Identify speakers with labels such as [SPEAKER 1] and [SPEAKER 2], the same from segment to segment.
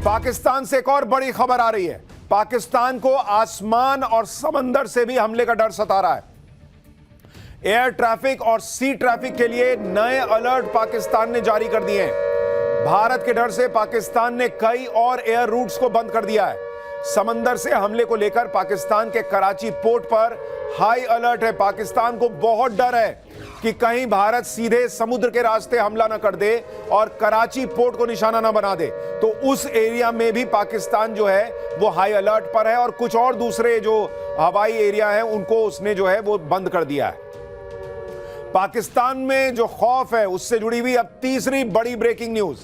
[SPEAKER 1] पाकिस्तान से एक और बड़ी खबर आ रही है। पाकिस्तान को आसमान और समंदर से भी हमले का डर सता रहा है। एयर ट्रैफिक और सी ट्रैफिक के लिए नए अलर्ट पाकिस्तान ने जारी कर दिए हैं। भारत के डर से पाकिस्तान ने कई और एयर रूट्स को बंद कर दिया है। समंदर से हमले को लेकर पाकिस्तान के कराची पोर्ट पर हाई अलर्ट है। पाकिस्तान को बहुत डर है कि कहीं भारत सीधे समुद्र के रास्ते हमला न कर दे और कराची पोर्ट को निशाना न बना दे। तो उस एरिया में भी पाकिस्तान जो है वो हाई अलर्ट पर है और कुछ और दूसरे जो हवाई एरिया है उनको उसने जो है वो बंद कर दिया है। पाकिस्तान में जो खौफ है उससे जुड़ी हुई अब तीसरी बड़ी ब्रेकिंग न्यूज।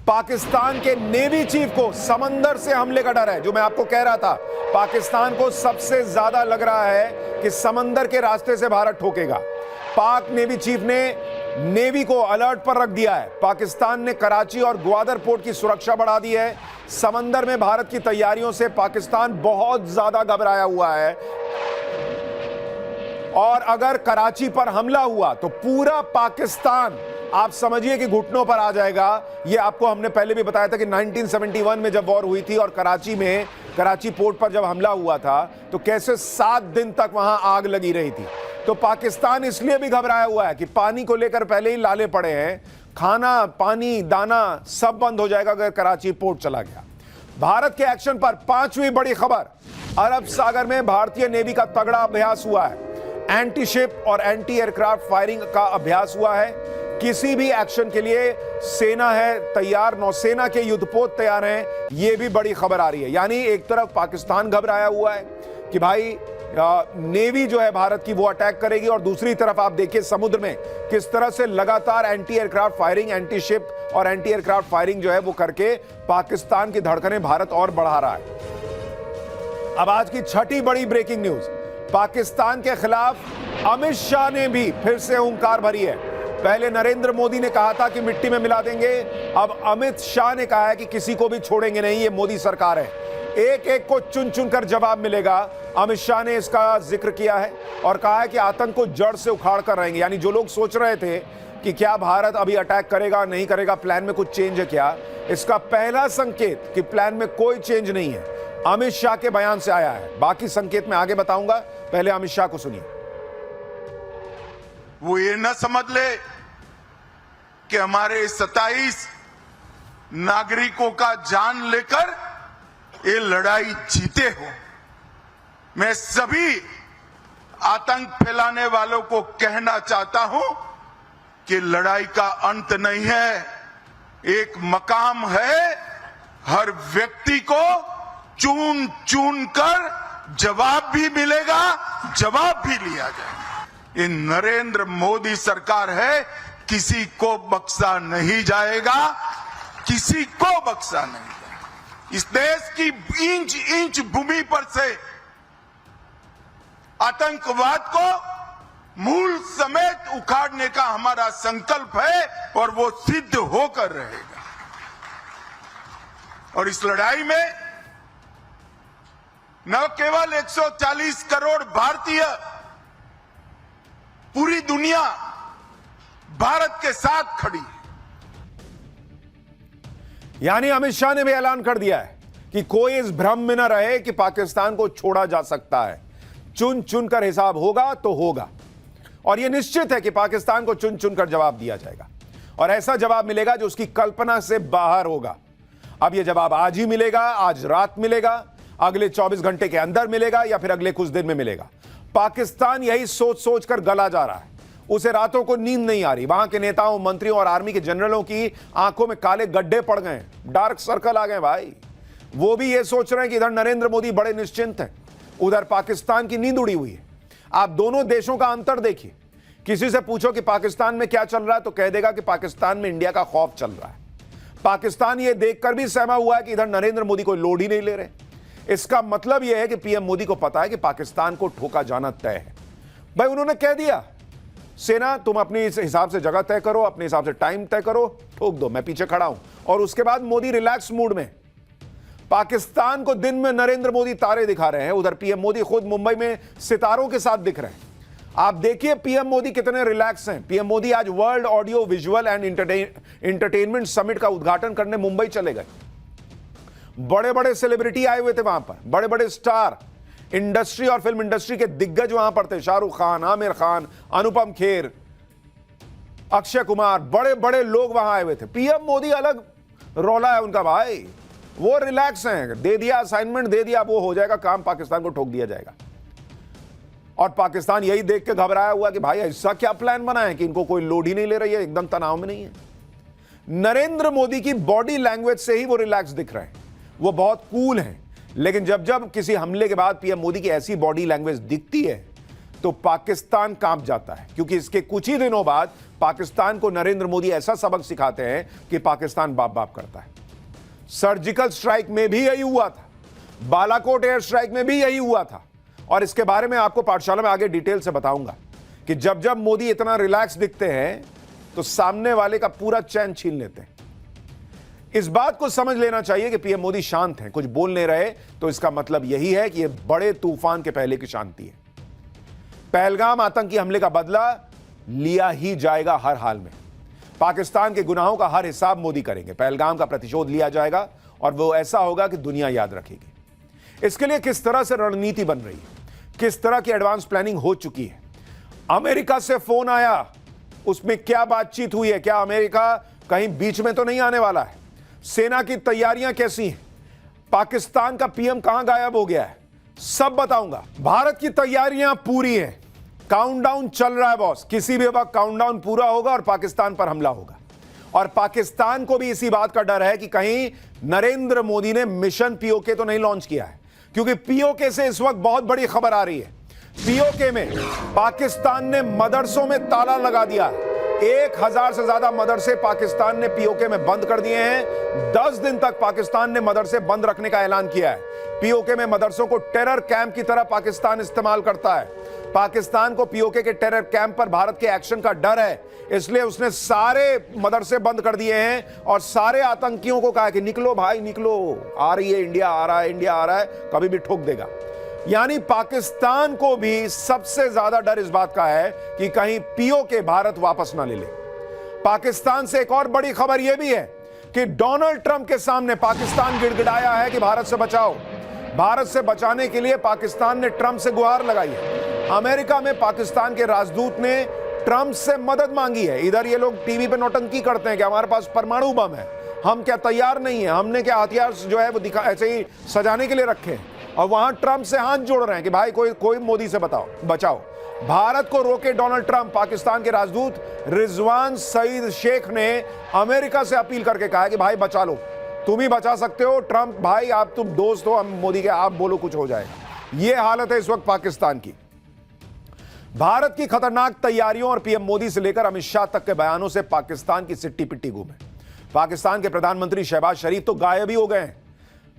[SPEAKER 1] पाकिस्तान के नेवी चीफ को समंदर से हमले का डर है। जो मैं आपको कह रहा था, पाकिस्तान को सबसे ज्यादा लग रहा है कि समंदर के रास्ते से भारत ठोकेगा। पाक नेवी चीफ ने नेवी को अलर्ट पर रख दिया है। पाकिस्तान ने कराची और ग्वादर पोर्ट की सुरक्षा बढ़ा दी है। समंदर में भारत की तैयारियों से पाकिस्तान बहुत ज्यादा घबराया हुआ है और अगर कराची पर हमला हुआ तो पूरा पाकिस्तान आप समझिए कि घुटनों पर आ जाएगा। यह आपको हमने पहले भी बताया था कि 1971 में जब वॉर हुई थी और कराची पोर्ट पर जब हमला हुआ था तो कैसे 7 दिन तक वहां आग लगी रही थी। तो पाकिस्तान इसलिए भी घबराया हुआ है कि पानी को लेकर पहले ही लाले पड़े हैं। खाना, पानी, दाना सब बंद हो जाएगा अगर कराची पोर्ट चला गया। भारत के एक्शन पर पांचवी बड़ी खबर। अरब सागर में भारतीय नेवी का तगड़ा अभ्यास हुआ है। एंटी शिप और एंटी एयरक्राफ्ट फायरिंग का अभ्यास हुआ है। किसी भी एक्शन के लिए सेना है तैयार, नौसेना के युद्धपोत तैयार हैं। यह भी बड़ी खबर आ रही है। यानी एक तरफ पाकिस्तान घबराया हुआ है कि भाई नेवी जो है भारत की वो अटैक करेगी और दूसरी तरफ आप देखिए समुद्र में किस तरह से लगातार anti aircraft firing, anti ship और एंटी एयरक्राफ्ट फायरिंग जो है वो करके पाकिस्तान की धड़कनें भारत और बढ़ा रहा है। अब आज की छठी बड़ी ब्रेकिंग न्यूज। पाकिस्तान के खिलाफ अमित शाह ने भी फिर से हुंकार भरी है। पहले नरेंद्र मोदी ने कहा था कि मिट्टी में मिला देंगे, अब अमित शाह ने कहा है कि किसी को भी छोड़ेंगे नहीं, ये मोदी सरकार है, एक एक को चुन चुन कर जवाब मिलेगा। अमित शाह ने इसका जिक्र किया है और कहा है कि आतंक को जड़ से उखाड़ कर रहेंगे। यानी जो लोग सोच रहे थे कि क्या भारत अभी अटैक करेगा नहीं करेगा, प्लान में कुछ चेंज है क्या, इसका पहला संकेत कि प्लान में कोई चेंज नहीं है अमित शाह के बयान से आया है। बाकी संकेत मैं आगे बताऊंगा, पहले अमित शाह को सुनिए।
[SPEAKER 2] वो ये न समझ ले कि हमारे 27 नागरिकों का जान लेकर ये लड़ाई जीते हो। मैं सभी आतंक फैलाने वालों को कहना चाहता हूं कि लड़ाई का अंत नहीं है, एक मकाम है। हर व्यक्ति को चुन चुन कर जवाब भी मिलेगा, जवाब भी लिया जाएगा। ये नरेंद्र मोदी सरकार है, किसी को बख्शा नहीं जाएगा, किसी को बख्शा नहीं जाएगा। इस देश की इंच इंच भूमि पर से आतंकवाद को मूल समेत उखाड़ने का हमारा संकल्प है और वो सिद्ध होकर रहेगा। और इस लड़ाई में न केवल 140 करोड़ भारतीय, पूरी दुनिया भारत के साथ खड़ी है।
[SPEAKER 1] यानी अमित शाह ने भी ऐलान कर दिया है कि कोई इस भ्रम में न रहे कि पाकिस्तान को छोड़ा जा सकता है। चुन चुन कर हिसाब होगा तो होगा और यह निश्चित है कि पाकिस्तान को चुन चुन कर जवाब दिया जाएगा और ऐसा जवाब मिलेगा जो उसकी कल्पना से बाहर होगा। अब यह जवाब आज ही मिलेगा, आज रात मिलेगा, अगले 24 घंटे के अंदर मिलेगा या फिर अगले कुछ दिन में मिलेगा। पाकिस्तान यही सोच सोच कर गला जा रहा है। उसे रातों को नींद नहीं आ रही। वहां के नेताओं, मंत्रियों और आर्मी के जनरलों की आंखों में काले गड्ढे पड़ गए, डार्क सर्कल आ गए भाई। वो भी ये सोच रहे हैं कि इधर नरेंद्र मोदी बड़े निश्चिंत हैं, उधर पाकिस्तान की नींद उड़ी हुई है। आप दोनों देशों का अंतर देखिए। किसी से पूछो कि पाकिस्तान में क्या चल रहा है तो कह देगा कि पाकिस्तान में इंडिया का खौफ चल रहा है। पाकिस्तान ये देखकर भी सहमा हुआ है कि इधर नरेंद्र मोदी कोई लोड ही नहीं ले रहे। इसका मतलब यह है कि पीएम मोदी को पता है कि पाकिस्तान को ठोका जाना तय है। भाई उन्होंने कह दिया, सेना तुम अपने हिसाब से जगह तय करो, अपने हिसाब से टाइम तय करो, ठोक दो, मैं पीछे खड़ा हूं। और उसके बाद मोदी रिलैक्स मूड में। पाकिस्तान को दिन में नरेंद्र मोदी तारे दिखा रहे हैं, उधर पीएम मोदी खुद मुंबई में सितारों के साथ दिख रहे हैं। आप देखिए पीएम मोदी कितने रिलैक्स हैं। पीएम मोदी आज world audio visual and entertainment summit का उद्घाटन करने मुंबई चले गए। बड़े बड़े सेलिब्रिटी आए हुए थे वहां पर, बड़े बड़े स्टार, इंडस्ट्री और फिल्म इंडस्ट्री के दिग्गज वहां पर थे। शाहरुख खान, आमिर खान, अनुपम खेर, अक्षय कुमार, बड़े बड़े लोग वहां आए हुए थे। पीएम मोदी अलग रौला है उनका भाई, वो रिलैक्स हैं, दे दिया असाइनमेंट, दे दिया, वो हो जाएगा काम, पाकिस्तान को ठोक दिया जाएगा। और पाकिस्तान यही देख के घबराया हुआ कि भाई ऐसा क्या प्लान बना है कि इनको कोई लोड ही नहीं ले रही है, एकदम तनाव में नहीं है। नरेंद्र मोदी की बॉडी लैंग्वेज से ही वो रिलैक्स दिख रहे हैं, वो बहुत कूल हैं। लेकिन जब जब किसी हमले के बाद पीएम मोदी की ऐसी बॉडी लैंग्वेज दिखती है तो पाकिस्तान कांप जाता है, क्योंकि इसके कुछ ही दिनों बाद पाकिस्तान को नरेंद्र मोदी ऐसा सबक सिखाते हैं कि पाकिस्तान बाप बाप करता है। सर्जिकल स्ट्राइक में भी यही हुआ था, बालाकोट एयर स्ट्राइक में भी यही हुआ था, और इसके बारे में आपको पाठशाला में आगे डिटेल से बताऊंगा कि जब जब मोदी इतना रिलैक्स दिखते हैं तो सामने वाले का पूरा चैन छीन लेते हैं। इस बात को समझ लेना चाहिए कि पीएम मोदी शांत हैं, कुछ बोल नहीं रहे, तो इसका मतलब यही है कि यह बड़े तूफान के पहले की शांति है। पहलगाम आतंकी हमले का बदला लिया ही जाएगा हर हाल में। पाकिस्तान के गुनाहों का हर हिसाब मोदी करेंगे, पहलगाम का प्रतिशोध लिया जाएगा, और वो ऐसा होगा कि दुनिया याद रखेगी। इसके लिए किस तरह से रणनीति बन रही है, किस तरह की एडवांस प्लानिंग हो चुकी है। अमेरिका से फोन आया, उसमें क्या बातचीत हुई है, क्या अमेरिका कहीं बीच में तो नहीं आने वाला है, सेना की तैयारियां कैसी हैं, पाकिस्तान का पीएम कहां गायब हो गया है, सब बताऊंगा। भारत की तैयारियां पूरी हैं, काउंटडाउन चल रहा है बॉस, किसी भी वक्त काउंटडाउन पूरा होगा और पाकिस्तान पर हमला होगा। और पाकिस्तान को भी इसी बात का डर है कि कहीं नरेंद्र मोदी ने मिशन पीओके तो नहीं लॉन्च किया है, क्योंकि पीओके से इस वक्त बहुत बड़ी खबर आ रही है। पीओके में पाकिस्तान ने मदरसों में ताला लगा दिया है। 1000 से ज्यादा मदरसे पाकिस्तान ने पीओके में बंद कर दिए हैं। 10 दिन तक पाकिस्तान ने मदरसे बंद रखने का ऐलान किया है। पीओके में मदरसों को टेरर कैंप की तरह पाकिस्तान इस्तेमाल करता है। पाकिस्तान को पीओके के टेरर कैंप पर भारत के एक्शन का डर है, इसलिए उसने सारे मदरसे बंद कर दिए हैं और सारे आतंकियों को कहा कि निकलो भाई निकलो, आ रही है इंडिया, आ रहा है इंडिया, आ रहा है, कभी भी ठोक देगा। यानी पाकिस्तान को भी सबसे ज्यादा डर इस बात का है कि कहीं पीओके भारत वापस ना ले ले। पाकिस्तान से एक और बड़ी खबर यह भी है कि डोनाल्ड ट्रंप के सामने पाकिस्तान गिड़गिड़ाया है कि भारत से बचाओ। भारत से बचाने के लिए पाकिस्तान ने ट्रंप से गुहार लगाई है। अमेरिका में पाकिस्तान के राजदूत ने ट्रंप से मदद मांगी है। इधर ये लोग टीवी पे नौटंकी करते हैं कि हमारे पास परमाणु बम है, हम क्या तैयार नहीं है, हमने क्या हथियार जो है वो दिखा ऐसे ही सजाने के लिए रखे हैं, और वहां ट्रंप से हाथ जोड़ रहे हैं कि भाई कोई मोदी से बचाओ। भारत को रोके डोनाल्ड ट्रंप। पाकिस्तान के राजदूत रिजवान सईद शेख ने अमेरिका से अपील करके कहा कि भाई बचा लो, तुम ही बचा सकते हो ट्रंप भाई, आप तुम दोस्त हो हम मोदी के, आप बोलो कुछ हो जाएगा। यह हालत है इस वक्त पाकिस्तान की। भारत की खतरनाक तैयारियों और पीएम मोदी से लेकर अमित शाह तक के बयानों से पाकिस्तान की सिट्टी पिट्टी गुम है। पाकिस्तान के प्रधानमंत्री शहबाज शरीफ तो गायब ही हो गए हैं।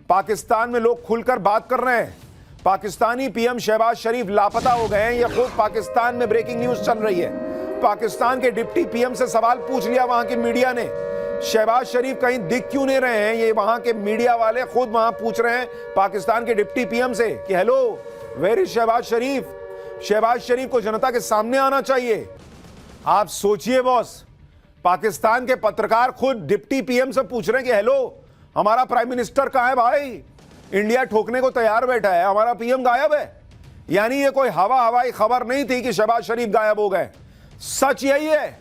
[SPEAKER 1] पाकिस्तान में लोग खुलकर बात कर रहे हैं। पाकिस्तानी पीएम शहबाज शरीफ लापता हो गए हैं, यह खुद पाकिस्तान में ब्रेकिंग न्यूज चल रही है। पाकिस्तान के डिप्टी पीएम से सवाल पूछ लिया वहां की मीडिया ने, शहबाज शरीफ कहीं दिख क्यों नहीं रहे हैं, ये वहां के मीडिया वाले खुद वहां पूछ रहे हैं पाकिस्तान के डिप्टी पीएम से कि हेलो वेयर इज शहबाज शरीफ। शहबाज शरीफ को जनता के सामने आना चाहिए। आप सोचिए बॉस, पाकिस्तान के पत्रकार खुद डिप्टी पीएम से पूछ रहे हैं कि हेलो हमारा प्राइम मिनिस्टर कहां है भाई, इंडिया ठोकने को तैयार बैठा है, हमारा पीएम गायब है। यानी ये कोई हवाई खबर नहीं थी कि शहबाज शरीफ गायब हो गए। सच यही है,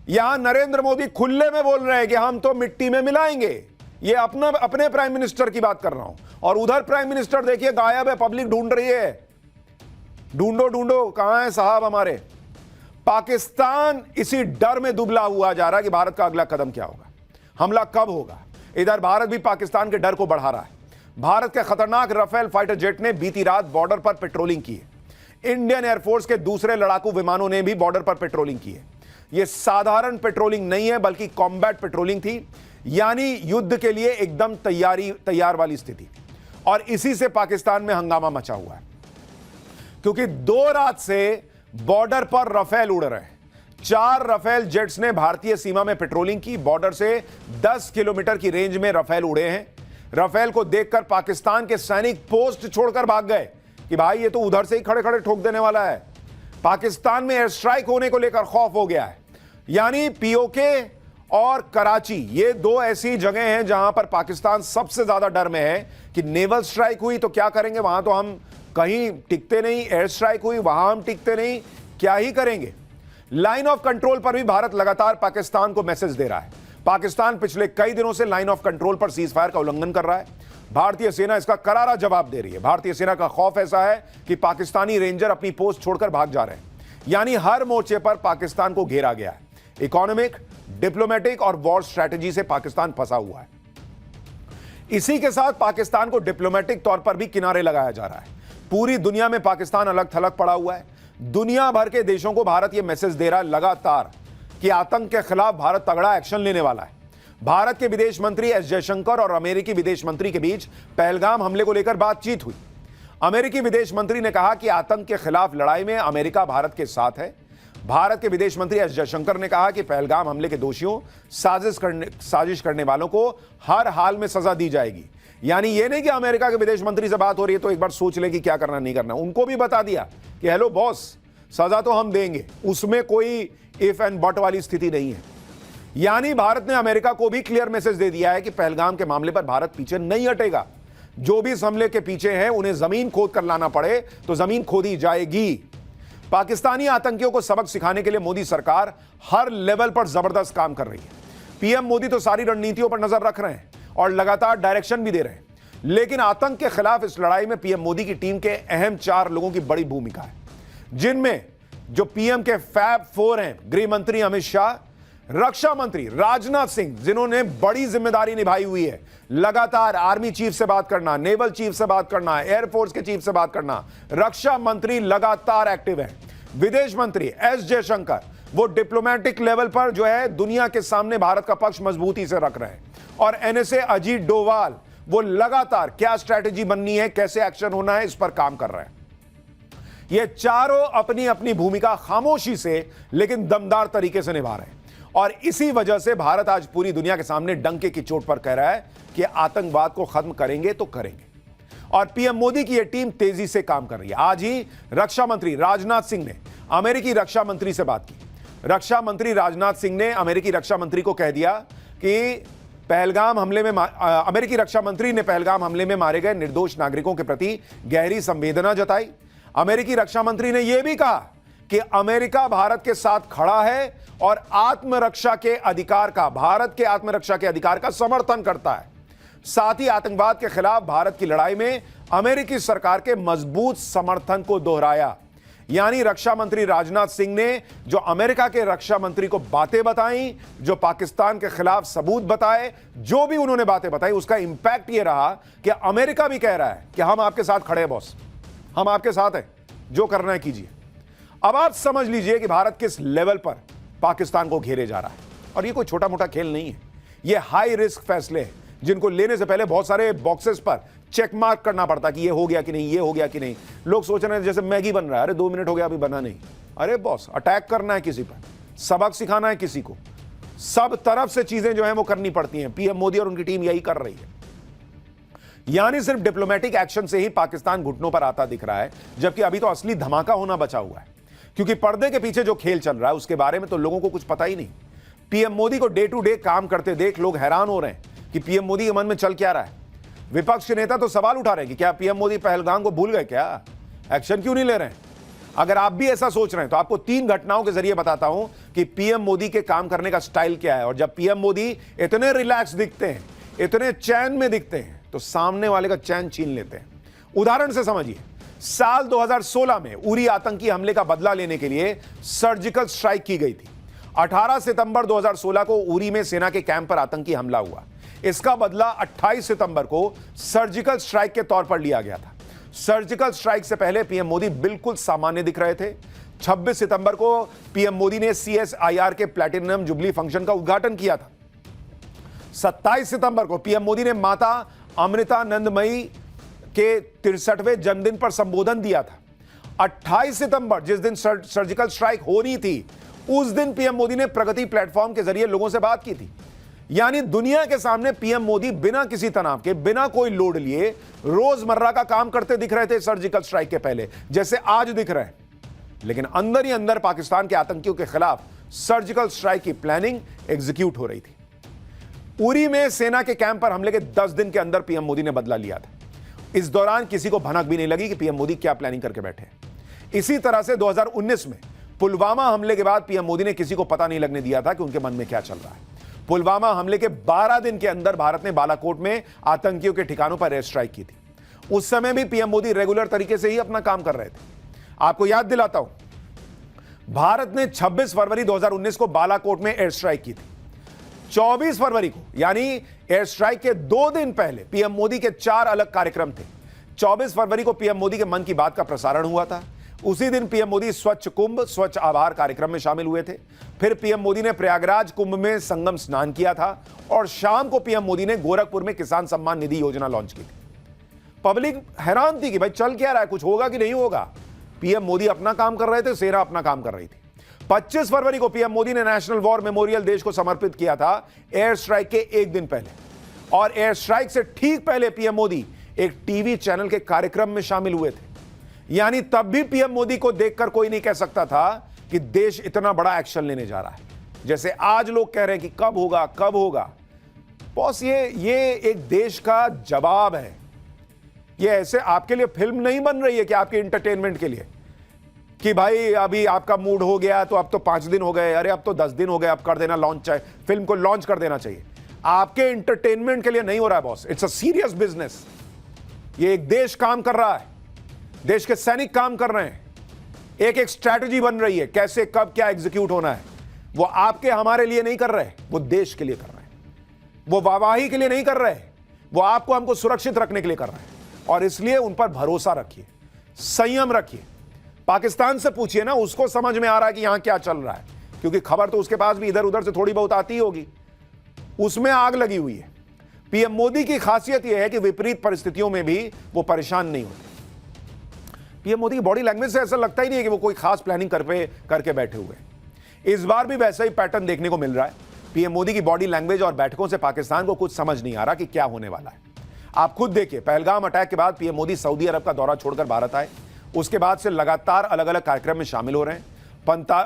[SPEAKER 1] यहां नरेंद्र मोदी खुले में बोल रहे हैं कि हम तो मिट्टी में मिलाएंगे। ये अपने प्राइम मिनिस्टर की बात कर रहा हूं, और उधर प्राइम मिनिस्टर देखिए गायब है, पब्लिक ढूंढ रही है, ढूंढो कहां है साहब हमारे। पाकिस्तान इसी डर में दुबला हुआ जा रहा है कि भारत का अगला कदम क्या होगा, हमला कब होगा। इधर भारत भी पाकिस्तान के डर को बढ़ा रहा है। भारत के खतरनाक राफेल फाइटर जेट ने बीती रात बॉर्डर पर पेट्रोलिंग की है। इंडियन एयरफोर्स के दूसरे लड़ाकू विमानों ने भी बॉर्डर पर पेट्रोलिंग की है। यह साधारण पेट्रोलिंग नहीं है बल्कि कॉम्बैट पेट्रोलिंग थी, यानी युद्ध के लिए एकदम तैयार वाली स्थिति। और इसी से पाकिस्तान में हंगामा मचा हुआ है, क्योंकि 2 रात से बॉर्डर पर राफेल उड़ रहे हैं। 4 राफेल जेट्स ने भारतीय सीमा में पेट्रोलिंग की। बॉर्डर से 10 किलोमीटर की रेंज में राफेल उड़े हैं। राफेल को देखकर पाकिस्तान के सैनिक पोस्ट छोड़कर भाग गए कि भाई ये तो उधर से ही खड़े खड़े ठोक देने वाला है। पाकिस्तान में एयर स्ट्राइक होने को लेकर खौफ हो गया है। यानी पीओके और कराची, ये दो ऐसी जगह हैं जहां पर पाकिस्तान सबसे ज्यादा डर में है कि नेवल स्ट्राइक हुई तो क्या करेंगे, वहां तो हम कहीं टिकते नहीं, एयर स्ट्राइक हुई वहां हम टिकते नहीं, क्या ही करेंगे। लाइन ऑफ कंट्रोल पर भी भारत लगातार पाकिस्तान को मैसेज दे रहा है। पाकिस्तान पिछले कई दिनों से लाइन ऑफ कंट्रोल पर सीज फायर का उल्लंघन कर रहा है। भारतीय सेना इसका करारा जवाब दे रही है। भारतीय सेना का खौफ ऐसा है कि पाकिस्तानी रेंजर अपनी पोस्ट छोड़कर भाग जा रहे हैं। यानी हर मोर्चे पर पाकिस्तान को घेरा गया है। इकोनॉमिक, डिप्लोमेटिक और वॉर स्ट्रैटेजी से पाकिस्तान फंसा हुआ है। इसी के साथ पाकिस्तान को डिप्लोमेटिक तौर पर भी किनारे लगाया जा रहा है। पूरी दुनिया में पाकिस्तान अलग थलग पड़ा हुआ है। दुनिया भर के देशों को भारत यह मैसेज दे रहा है लगातार कि आतंक के खिलाफ भारत तगड़ा एक्शन लेने वाला है। भारत के विदेश मंत्री एस जयशंकर और अमेरिकी विदेश मंत्री के बीच पहलगाम हमले को लेकर बातचीत हुई। अमेरिकी विदेश मंत्री ने कहा कि आतंक के खिलाफ लड़ाई में अमेरिका भारत के साथ है। भारत के विदेश मंत्री एस जयशंकर ने कहा कि पहलगाम हमले के दोषियों, साजिश करने वालों को हर हाल में सजा दी जाएगी। यानी यह नहीं कि अमेरिका के विदेश मंत्री से बात हो रही है तो एक बार सोच ले कि क्या करना नहीं करना। उनको भी बता दिया कि हेलो बॉस, सजा तो हम देंगे, उसमें कोई इफ एंड बट वाली स्थिति नहीं है। यानी भारत ने अमेरिका को भी क्लियर मैसेज दे दिया है कि पहलगाम के मामले पर भारत पीछे नहीं हटेगा। जो भी इस हमले के पीछे हैं उन्हें जमीन खोद कर लाना पड़े तो जमीन खोदी जाएगी। पाकिस्तानी आतंकियों को सबक सिखाने के लिए मोदी सरकार हर लेवल पर जबरदस्त काम कर रही है। पीएम मोदी तो सारी रणनीतियों पर नजर रख रहे हैं और लगातार डायरेक्शन भी दे रहे हैं। लेकिन आतंक के खिलाफ इस लड़ाई में पीएम मोदी की टीम के अहम 4 लोगों की बड़ी भूमिका है, जिनमें जो पीएम के फैब 4 हैं, गृह मंत्री अमित शाह, रक्षा मंत्री राजनाथ सिंह, जिन्होंने बड़ी जिम्मेदारी निभाई हुई है, लगातार आर्मी चीफ से बात करना, नेवल चीफ से बात करना, एयरफोर्स के चीफ से बात करना। रक्षा मंत्री लगातार एक्टिव हैं। विदेश मंत्री एस जयशंकर, वो डिप्लोमेटिक लेवल पर जो है दुनिया के सामने भारत का पक्ष मजबूती से रख रहे हैं। और एनएसए अजीत डोवाल, वो लगातार क्या स्ट्रैटेजी बननी है, कैसे एक्शन होना है, इस पर काम कर रहे हैं। ये चारों अपनी अपनी भूमिका खामोशी से लेकिन दमदार तरीके से निभा रहे हैं। और इसी वजह से भारत आज पूरी दुनिया के सामने डंके की चोट पर कह रहा है कि आतंकवाद को खत्म करेंगे तो करेंगे। और पीएम मोदी की यह टीम तेजी से काम कर रही है। आज ही रक्षा मंत्री राजनाथ सिंह ने अमेरिकी रक्षा मंत्री से बात की। रक्षा मंत्री राजनाथ सिंह ने अमेरिकी रक्षा मंत्री को कह दिया कि पहलगाम हमले में अमेरिकी रक्षा मंत्री ने पहलगाम हमले में मारे गए निर्दोष नागरिकों के प्रति गहरी संवेदना जताई। अमेरिकी रक्षा मंत्री ने यह भी कहा कि अमेरिका भारत के साथ खड़ा है और आत्मरक्षा के अधिकार का, भारत के आत्मरक्षा के अधिकार का समर्थन करता है। साथ ही आतंकवाद के खिलाफ भारत की लड़ाई में अमेरिकी सरकार के मजबूत समर्थन को दोहराया। यानी रक्षा मंत्री राजनाथ सिंह ने जो अमेरिका के रक्षा मंत्री को बातें बताई, जो पाकिस्तान के खिलाफ सबूत बताए, जो भी उन्होंने बातें बताई, उसका इंपैक्ट यह रहा कि अमेरिका भी कह रहा है कि हम आपके साथ खड़े हैं बॉस, हम आपके साथ हैं, जो करना है कीजिए। अब आप समझ लीजिए कि भारत किस लेवल पर पाकिस्तान को घेरे जा रहा है। और ये कोई छोटा मोटा खेल नहीं है, ये हाई रिस्क फैसले हैं जिनको लेने से पहले बहुत सारे बॉक्सेस पर चेक मार्क करना पड़ता है कि ये हो गया कि नहीं, ये हो गया कि नहीं। लोग सोच रहे हैं जैसे मैगी बन रहा है, अरे 2 मिनट हो गया अभी बना नहीं। अरे बॉस, अटैक करना है किसी पर, सबक सिखाना है किसी को, सब तरफ से चीजें जो है वो करनी पड़ती हैं। पीएम मोदी और उनकी टीम यही कर रही है। यानी सिर्फ डिप्लोमेटिक एक्शन से ही पाकिस्तान घुटनों पर आता दिख रहा है, जबकि अभी तो असली धमाका होना बचा हुआ है। क्योंकि पर्दे के पीछे जो खेल चल रहा है उसके बारे में तो लोगों को कुछ पता ही नहीं। पीएम मोदी को डे टू डे काम करते देख लोग हैरान हो रहे हैं कि पीएम मोदी के मन में चल क्या रहा है। विपक्ष के नेता तो सवाल उठा रहे हैं कि क्या पीएम मोदी पहलगाम को भूल गए, क्या एक्शन क्यों नहीं ले रहे हैं। अगर आप भी ऐसा सोच रहे हैं तो आपको 3 घटनाओं के जरिए बताता हूं कि पीएम मोदी के काम करने का स्टाइल क्या है। और जब पीएम मोदी इतने रिलैक्स दिखते हैं, इतने चैन में दिखते हैं, तो सामने वाले का चैन छीन लेते हैं। उदाहरण से समझिए, साल 2016 में उरी आतंकी हमले का बदला लेने के लिए सर्जिकल स्ट्राइक की गई थी। 18 सितंबर 2016 को उरी में सेना के कैंप पर आतंकी हमला हुआ। इसका बदला 28 सितंबर को सर्जिकल स्ट्राइक के तौर पर लिया गया था। सर्जिकल स्ट्राइक से पहले पीएम मोदी बिल्कुल सामान्य दिख रहे थे। 26 सितंबर को पीएम मोदी ने CSIR के प्लैटिनम जुबली फंक्शन का उद्घाटन किया था। 27 सितंबर को पीएम मोदी ने माता अमृतानंदमयी के 63वें जन्मदिन पर संबोधन दिया था। 28 सितंबर जिस दिन सर्जिकल स्ट्राइक हो रही थी, उस दिन पीएम मोदी ने प्रगति प्लेटफॉर्म के जरिए लोगों से बात की थी। यानी दुनिया के सामने पीएम मोदी बिना किसी तनाव के, बिना कोई लोड लिए रोजमर्रा का काम करते दिख रहे थे सर्जिकल स्ट्राइक के पहले, जैसे आज दिख रहे हैं। लेकिन अंदर ही अंदर पाकिस्तान के आतंकियों के खिलाफ सर्जिकल स्ट्राइक की प्लानिंग एग्जीक्यूट हो रही थी। उरी में सेना के कैंप पर हमले के 10 दिन के अंदर पीएम मोदी ने बदला लिया था। इस दौरान किसी को भनक भी नहीं लगी कि पीएम मोदी क्या प्लानिंग करके बैठे। इसी तरह से 2019 में पुलवामा हमले के बाद पीएम मोदी ने किसी को पता नहीं लगने दिया था कि उनके मन में क्या चल रहा है। पुलवामा हमले के 12 दिन के अंदर भारत ने बालाकोट में आतंकियों के ठिकानों पर एयर स्ट्राइक की थी। उस समय भी पीएम मोदी रेगुलर तरीके से ही अपना काम कर रहे थे। आपको याद दिलाता हूं, भारत ने 26 फरवरी 2019 को बालाकोट में एयर स्ट्राइक की थी। 24 फरवरी को यानी एयर स्ट्राइक के 2 दिन पहले पीएम मोदी के 4 अलग कार्यक्रम थे। 24 फरवरी को पीएम मोदी के मन की बात का प्रसारण हुआ था। उसी दिन पीएम मोदी स्वच्छ कुंभ स्वच्छ आभार कार्यक्रम में शामिल हुए थे। फिर पीएम मोदी ने प्रयागराज कुंभ में संगम स्नान किया था और शाम को पीएम मोदी ने गोरखपुर में किसान सम्मान निधि योजना लॉन्च की थी। पब्लिक हैरान थी कि भाई चल क्या रहा है, कुछ होगा कि नहीं होगा। पीएम मोदी अपना काम कर रहे थे, सेना अपना काम कर रही थी। 25 फरवरी को पीएम मोदी ने नेशनल वॉर मेमोरियल देश को समर्पित किया था एयर स्ट्राइक के 1 दिन पहले। और एयर स्ट्राइक से ठीक पहले पीएम मोदी एक टीवी चैनल के कार्यक्रम में शामिल हुए थे। यानी तब भी पीएम मोदी को देखकर कोई नहीं कह सकता था कि देश इतना बड़ा एक्शन लेने जा रहा है, जैसे आज लोग कह रहे हैं कि कब होगा कब होगा। बॉस, ये एक देश का जवाब है। ये ऐसे आपके लिए फिल्म नहीं बन रही है कि आपके इंटरटेनमेंट के लिए कि भाई अभी आपका मूड हो गया तो अब तो 5 दिन हो गए, अरे अब तो 10 दिन हो गए, अब कर देना लॉन्च, फिल्म को लॉन्च कर देना चाहिए। आपके इंटरटेनमेंट के लिए नहीं हो रहा है boss, it's a serious business. ये एक देश काम कर रहा है, देश के सैनिक काम कर रहे हैं, एक स्ट्रैटेजी बन रही है कैसे कब क्या एग्जीक्यूट होना है। वो आपके हमारे लिए नहीं कर रहे, वो देश के लिए कर रहे हैं। वो वाहवाही के लिए नहीं कर रहे, वो आपको हमको सुरक्षित रखने के लिए कर रहे हैं। और इसलिए उन पर भरोसा रखिए, संयम रखिए। पाकिस्तान से पूछिए ना, उसको समझ में आ रहा है कि यहां क्या चल रहा है, क्योंकि खबर तो उसके पास भी इधर उधर से थोड़ी बहुत आती होगी। उसमें आग लगी हुई है। पीएम मोदी की खासियत यह है कि विपरीत परिस्थितियों में भी वो परेशान नहीं होते। पीएम मोदी की बॉडी लैंग्वेज से ऐसा लगता ही नहीं है कि वो कोई खास प्लानिंग करके बैठे हुए हैं। इस बार भी वैसा ही पैटर्न देखने को मिल रहा है। पीएम मोदी की बॉडी लैंग्वेज और बैठकों से पाकिस्तान को कुछ समझ नहीं आ रहा कि क्या होने वाला है। आप खुद देखिए, पहलगाम अटैक के बाद पीएम मोदी सऊदी अरब का दौरा छोड़कर भारत आए। उसके बाद से लगातार अलग अलग कार्यक्रम में शामिल हो रहे हैं।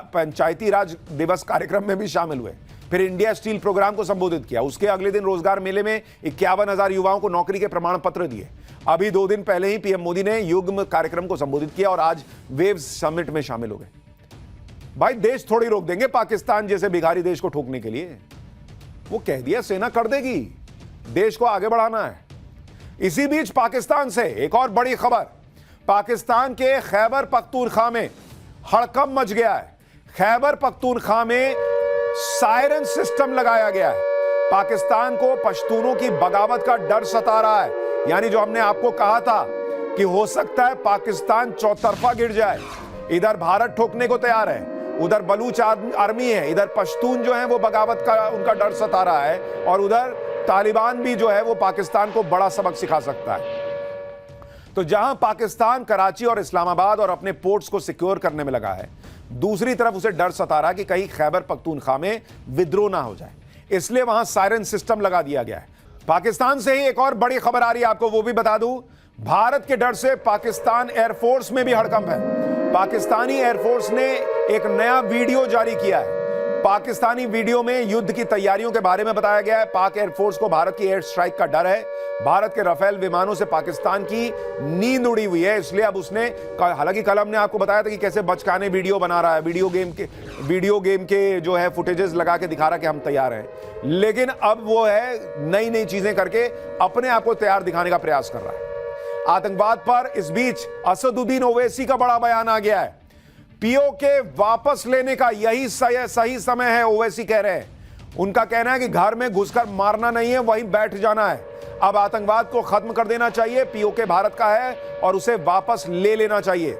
[SPEAKER 1] पंचायती राज दिवस कार्यक्रम में भी शामिल हुए, फिर इंडिया स्टील प्रोग्राम को संबोधित किया। उसके अगले दिन रोजगार मेले में 51,000 युवाओं को नौकरी के प्रमाण पत्र दिए। अभी 2 दिन पहले ही पीएम मोदी ने युग्म कार्यक्रम को संबोधित किया और आज वेव्स समिट में शामिल हो गए। भाई, देश थोड़ी रोक देंगे पाकिस्तान जैसे भिखारी देश को ठोकने के लिए। वो कह दिया सेना कर देगी, देश को आगे बढ़ाना है। इसी बीच पाकिस्तान से एक और बड़ी खबर। पाकिस्तान के खैबर पख्तूनख्वा में हड़कंप मच गया है। खैबर पख्तूनख्वा में सायरन सिस्टम लगाया गया है। पाकिस्तान को पश्तूनों की बगावत का डर सता रहा है। यानी जो हमने आपको कहा था कि हो सकता है पाकिस्तान चौतरफा गिर जाए। इधर भारत ठोकने को तैयार है, उधर बलूच आर्मी है, इधर पश्तून जो है वो बगावत का उनका डर सता रहा है, और उधर तालिबान भी जो है वो पाकिस्तान को बड़ा सबक सिखा सकता है। तो जहां पाकिस्तान कराची और इस्लामाबाद और अपने पोर्ट्स को सिक्योर करने में लगा है, दूसरी तरफ उसे डर सता रहा कि कहीं खैबर पख्तूनख्वा में विद्रोह ना हो जाए, इसलिए वहां सायरन सिस्टम लगा दिया गया है। पाकिस्तान से ही एक और बड़ी खबर आ रही है, आपको वो भी बता दूं। भारत के डर से पाकिस्तान एयरफोर्स में भी हड़कंप है। पाकिस्तानी एयरफोर्स ने एक नया वीडियो जारी किया है। पाकिस्तानी वीडियो में युद्ध की तैयारियों के बारे में बताया गया है। पाक एयरफोर्स को भारत की एयर स्ट्राइक का डर है। भारत के राफेल विमानों से पाकिस्तान की नींद उड़ी हुई है, इसलिए अब उसने, हालांकि कल हमने आपको बताया था कि कैसे बचकाने वीडियो बना रहा है, वीडियो गेम के जो है फुटेजेस लगा के दिखा रहा कि हम तैयार हैं, लेकिन अब वो है नई नई चीजें करके अपने आप को तैयार दिखाने का प्रयास कर रहा है आतंकवाद पर। इस बीच असदुद्दीन ओवैसी का बड़ा बयान आ गया है। पीओके वापस लेने का यही सही समय है, ओवैसी कह रहे हैं। उनका कहना है कि घर में घुसकर मारना नहीं है, वहीं बैठ जाना है। अब आतंकवाद को खत्म कर देना चाहिए। पीओके भारत का है और उसे वापस ले लेना चाहिए।